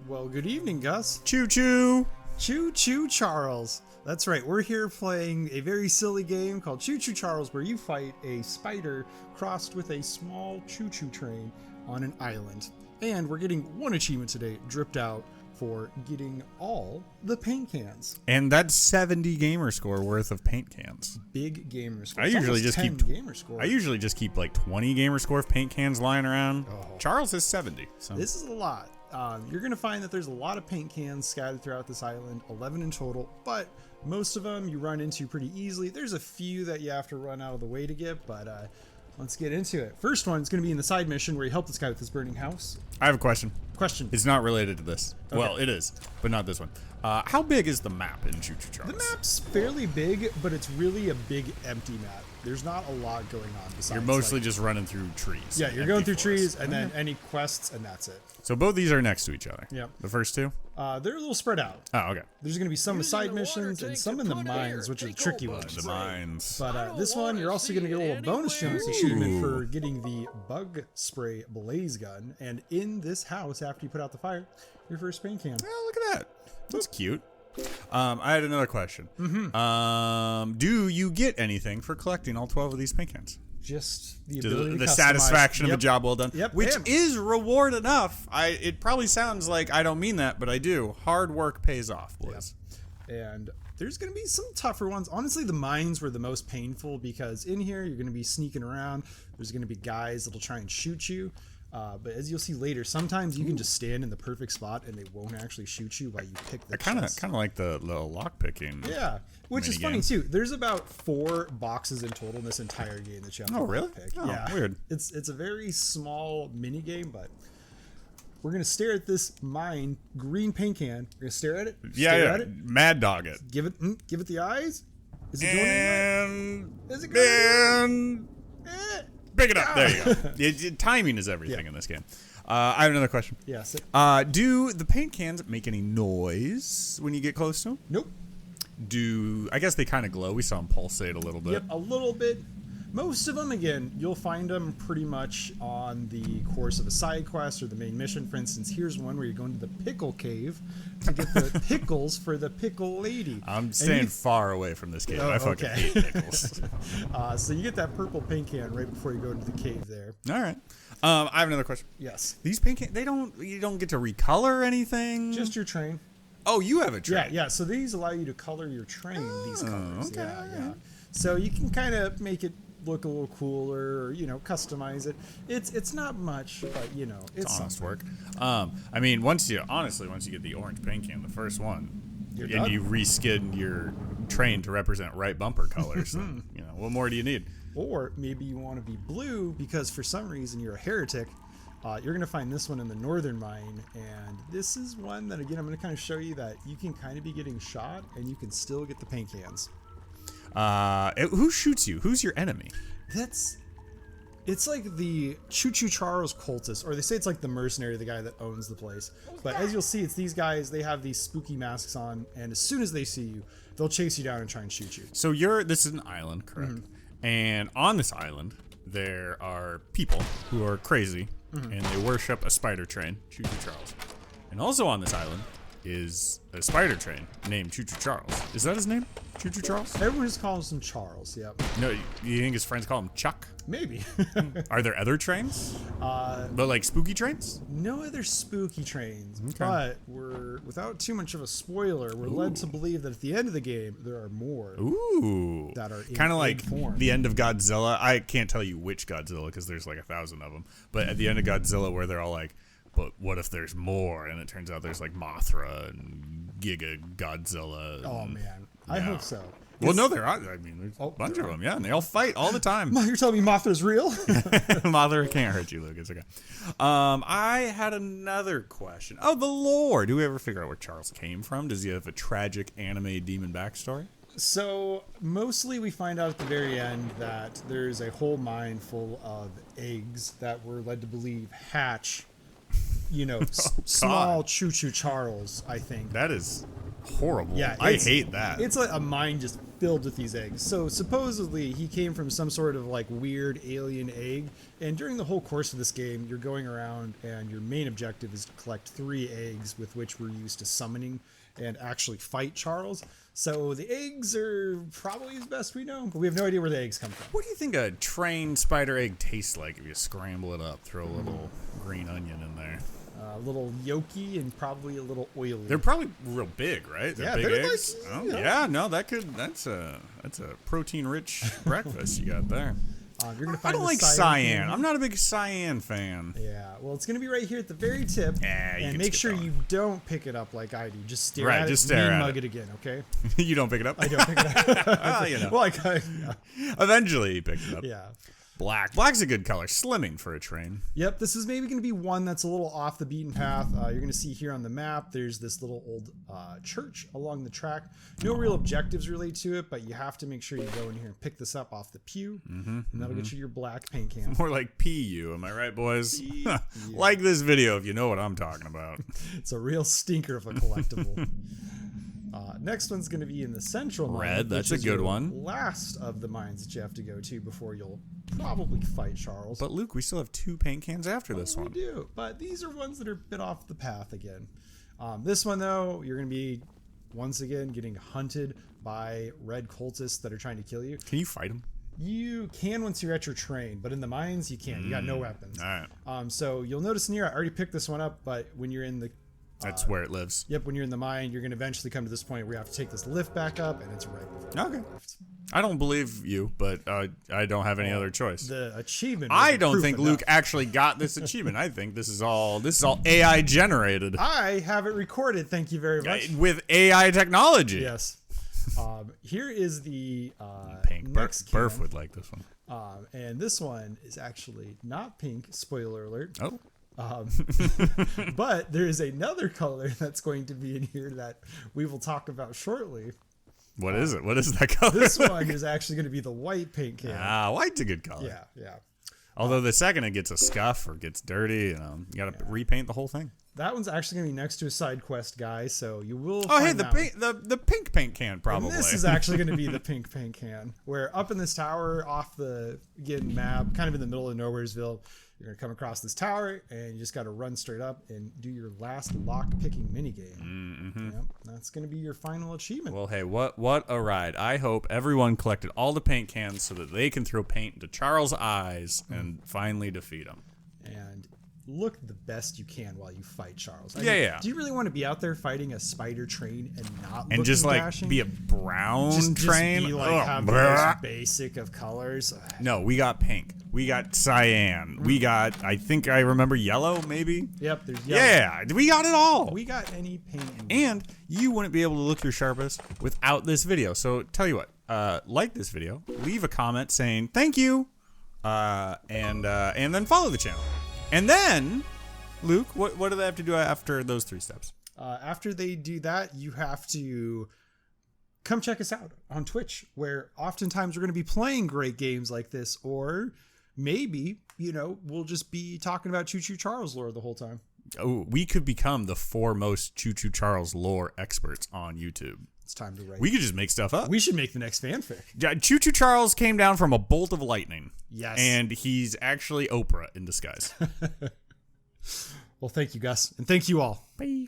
Well, good evening, Gus. Choo Choo. Choo Choo Charles. That's right, we're here playing a very silly game called Choo Choo Charles, where you fight a spider crossed with a small choo-choo train on an island. And we're getting one achievement today, dripped out, for getting all the paint cans. And that's 70 gamer score worth of paint cans. Big gamer score. I usually just keep like 20 gamer score of paint cans lying around. Oh. Charles has 70. So This is a lot. You're going to find that there's a lot of paint cans scattered throughout this island, 11 in total, but most of them you run into pretty easily. There's a few that you have to run out of the way to get, but let's get into it. First one is going to be in the side mission where you help this guy with his burning house. I have a question. It's not related to this. Okay. Well, it is, but not this one. How big is the map in Choo Choo Charles? The map's fairly big, but it's really a big empty map. There's not a lot going on besides. You're mostly just running through trees. Yeah, you're going through trees and then any quests, and that's it. So both these are next to each other. Yep. The first two? They're a little spread out. Oh, okay. There's going to be some side missions and some in the mines, which are the tricky ones. The mines. But this one, you're also going to get a little bonus chance to shoot him in for getting the bug spray blaze gun. And in this house, after you put out the fire, your first paint can. Oh, look at that. That's cute. I had another question. Do you get anything for collecting all 12 of these paint cans? Just the ability to the customize. satisfaction of a job well done, which Bam. is reward enough. It probably sounds like I don't mean that, but I do. Hard work pays off, boys. And there's going to be some tougher ones. Honestly, the mines were the most painful because in here you're going to be sneaking around. There's going to be guys that'll try and shoot you. But as you'll see later, sometimes you can just stand in the perfect spot and they won't actually shoot you while you pick the chest. Kind of like the little lock picking. Yeah, which is funny too. There's about 4 boxes in total in this entire game that you have to pick. Oh, yeah, weird. It's a very small mini game, but we're gonna stare at this mine green paint can. We're gonna stare at it. Stare at it. Mad dog it. Give it the eyes. Is it going anywhere? Is it going? Pick it up. There you go. Timing is everything in this game. I have another question. Yes. Do the paint cans make any noise when you get close to them? Nope. I guess they kind of glow. We saw them pulsate a little bit. Yep, a little bit. Most of them, again, you'll find them pretty much on the course of a side quest or the main mission. For instance, here's one where you're going to the pickle cave to get the pickles for the pickle lady. I'm staying far away from this cave. I fucking hate pickles. So you get that purple paint can right before you go into the cave there. All right. I have another question. Yes. These paint cans, you don't get to recolor anything? Just your train. Oh, you have a train. Yeah. So these allow you to color your train, these colors. Okay. Yeah. So you can kind of make it look a little cooler, or customize it. It's not much, but it's honest work. I mean, once you get the orange paint can, the first one, you reskin your train to represent right bumper colors, then, what more do you need? Or maybe you want to be blue because for some reason you're a heretic. You're going to find this one in the northern mine, and this is one that, again, I'm going to kind of show you that you can kind of be getting shot and you can still get the paint cans. Who shoots you? Who's your enemy? It's like the Choo Choo Charles cultist, or they say it's like the mercenary, the guy that owns the place. But as you'll see, it's these guys, they have these spooky masks on, and as soon as they see you, they'll chase you down and try and shoot you. So this is an island, correct? And on this island, there are people who are crazy, and they worship a spider train, Choo Choo Charles. And also on this island is a spider train named Choo Choo Charles. Is that his name? Choo Choo Charles? Everyone just calls him Charles, yep. No, you think his friends call him Chuck? Maybe. Are there other trains? But like spooky trains? No other spooky trains, but without too much of a spoiler, we're led to believe that at the end of the game, there are more that are kind of like form. The end of Godzilla. I can't tell you which Godzilla because there's like 1,000 of them. But at the end of Godzilla where they're all like, but what if there's more? And it turns out there's like Mothra and Giga Godzilla. Oh, man. I hope so. Well, no, there are. I mean, there's a bunch of them, and they all fight all the time. You're telling me Mothra's real? Mothra can't hurt you, Luke. It's okay. I had another question. Oh, the lore. Do we ever figure out where Charles came from? Does he have a tragic anime demon backstory? So, mostly we find out at the very end that there's a whole mine full of eggs that we're led to believe hatch, small Choo Choo Charles, I think. That is horrible. Yeah, I hate that. It's like a mine just filled with these eggs. So supposedly he came from some sort of like weird alien egg. And during the whole course of this game, you're going around and your main objective is to collect 3 eggs with which we're used to summoning and actually fight Charles. So the eggs are probably the best we know, but we have no idea where the eggs come from. What do you think a trained spider egg tastes like if you scramble it up, throw a little green onion in there? A little yolky and probably a little oily. They're probably real big, right? They're big they're eggs. like, Oh, you know. yeah, no, that's a protein-rich breakfast you got there. You're gonna I find don't the like cyan. I'm not a big cyan fan. Yeah, well, it's going to be right here at the very tip. Yeah, you and can make skip sure that you don't pick it up like I do. Just stare Right, at just it stare and at mug it. it again, okay? You don't pick it up? I don't pick it up. Well, you know. Well, yeah. Eventually he picks it up. Yeah. Black. Black's a good color. Slimming for a train. Yep, this is maybe going to be one that's a little off the beaten path. You're going to see here on the map, there's this little old church along the track. No real objectives related to it, but you have to make sure you go in here and pick this up off the pew, and that'll get you your black paint can. More like PU, am I right, boys? Like this video if you know what I'm talking about. It's a real stinker of a collectible. Next one's going to be in the central mine. Red, that's which a is good your one. Last of the mines that you have to go to before you'll probably fight Charles. But Luke, we still have 2 paint cans after this We one. do, but these are ones that are a bit off the path again. This one, though, you're going to be, once again, getting hunted by red cultists that are trying to kill you. Can you fight them? You can once you're at your train, but in the mines, you can't. You got no weapons. All right. So you'll notice in here, I already picked this one up, but when you're in the That's where it lives. Yep, when you're in the mine, you're going to eventually come to this point where you have to take this lift back up, and it's right before Okay. the lift. I don't believe you, but I don't have any other choice. The achievement. I was don't proof think enough. Luke actually got this achievement. I think this is all AI generated I have it recorded. Thank you very much. with AI technology. Yes. Here is the Pink. next can. Burf would like this one. And this one is actually not pink. Spoiler alert. Oh. But there is another color that's going to be in here that we will talk about shortly. What is it? What is that color? This one is actually going to be the white paint can. White's a good color. Yeah. Although the second it gets a scuff or gets dirty, you got to repaint the whole thing. That one's actually going to be next to a side quest, guys. So you will. Oh, hey, find the that one. the pink paint can probably. And this is actually going to be the pink paint can. Where up in this tower, off the map, kind of in the middle of Nowheresville, you're going to come across this tower, and you just got to run straight up and do your last lock picking minigame. Yep, that's going to be your final achievement. Well, hey, what a ride! I hope everyone collected all the paint cans so that they can throw paint into Charles' eyes and finally defeat him. And look the best you can while you fight Charles. I Yeah, mean, yeah. Do you really want to be out there fighting a spider train and not And just looking like dashing? be a brown train. Just be like Ugh, have the brr. most basic of colors. No, we got pink. We got cyan. We got, I think I remember yellow, maybe. Yep, there's yellow. Yeah, we got it all. We got any paint. And you wouldn't be able to look your sharpest without this video. So tell you what, like this video, leave a comment saying thank you, and then follow the channel. And then, Luke, what do they have to do after those 3 steps? After they do that, you have to come check us out on Twitch, where oftentimes we're going to be playing great games like this, or maybe, we'll just be talking about Choo Choo Charles lore the whole time. Oh, we could become the foremost Choo Choo Charles lore experts on YouTube. It's time to write. We could just make stuff up. We should make the next fanfic. Choo Choo Charles came down from a bolt of lightning. Yes. And he's actually Oprah in disguise. Well, thank you, Gus. And thank you all. Bye.